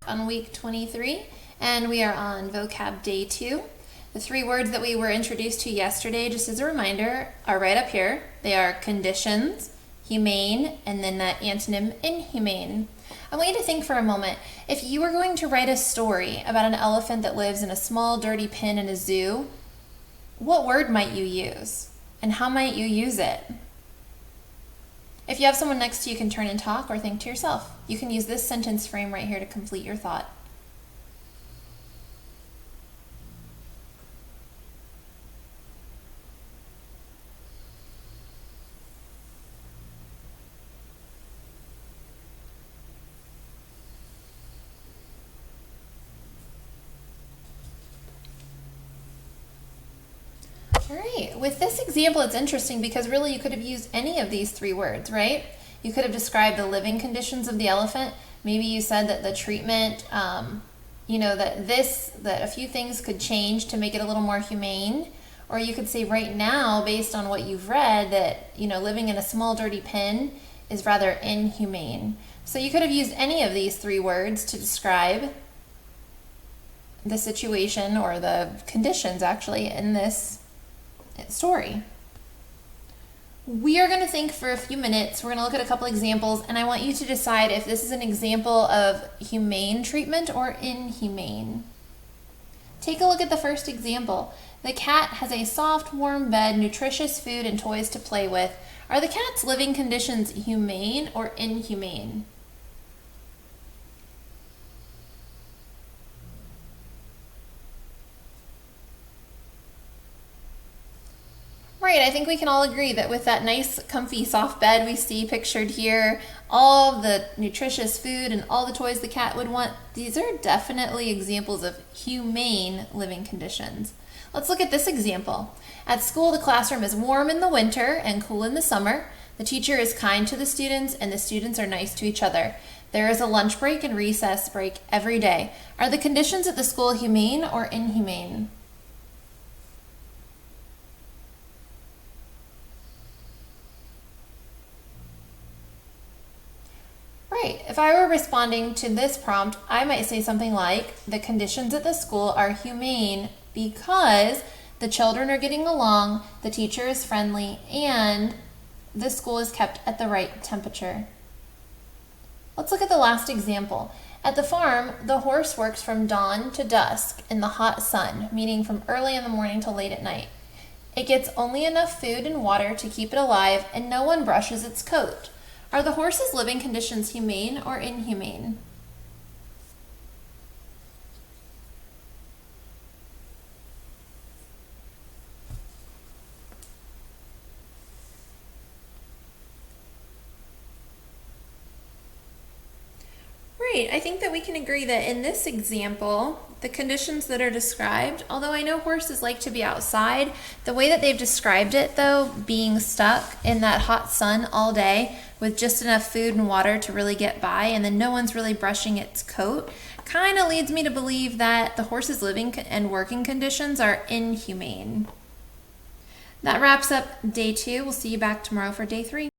On week 23, and we are on vocab day 2. The 3 words that we were introduced to yesterday, just as a reminder, are right up here. They are conditions, humane, and then that antonym inhumane. I want you to think for a moment, if you were going to write a story about an elephant that lives in a small dirty pen in a zoo, what word might you use? And how might you use it? If you have someone next to you, you can turn and talk or think to yourself. You can use this sentence frame right here to complete your thought. All right, with this example, it's interesting because really you could have used any of these 3 words, right? You could have described the living conditions of the elephant. Maybe you said that the treatment, that a few things could change to make it a little more humane. Or you could say right now, based on what you've read, that, living in a small dirty pen is rather inhumane. So you could have used any of these 3 words to describe the situation or the conditions actually in this story. We are going to think for a few minutes. We're going to look at a couple examples, and I want you to decide if this is an example of humane treatment or inhumane. Take a look at the first example. The cat has a soft, warm bed, nutritious food, and toys to play with. Are the cat's living conditions humane or inhumane? Right, I think we can all agree that with that nice, comfy, soft bed we see pictured here, all the nutritious food and all the toys the cat would want, these are definitely examples of humane living conditions. Let's look at this example. At school, the classroom is warm in the winter and cool in the summer. The teacher is kind to the students and the students are nice to each other. There is a lunch break and recess break every day. Are the conditions at the school humane or inhumane? Right, if I were responding to this prompt, I might say something like, the conditions at the school are humane because the children are getting along, the teacher is friendly, and the school is kept at the right temperature. Let's look at the last example. At the farm, the horse works from dawn to dusk in the hot sun, meaning from early in the morning till late at night. It gets only enough food and water to keep it alive, and no one brushes its coat. Are the horse's living conditions humane or inhumane? Right, I think that we can agree that in this example, the conditions that are described, although I know horses like to be outside, the way that they've described it though, being stuck in that hot sun all day with just enough food and water to really get by, and then no one's really brushing its coat, kind of leads me to believe that the horse's living and working conditions are inhumane. That wraps up day 2. We'll see you back tomorrow for day 3.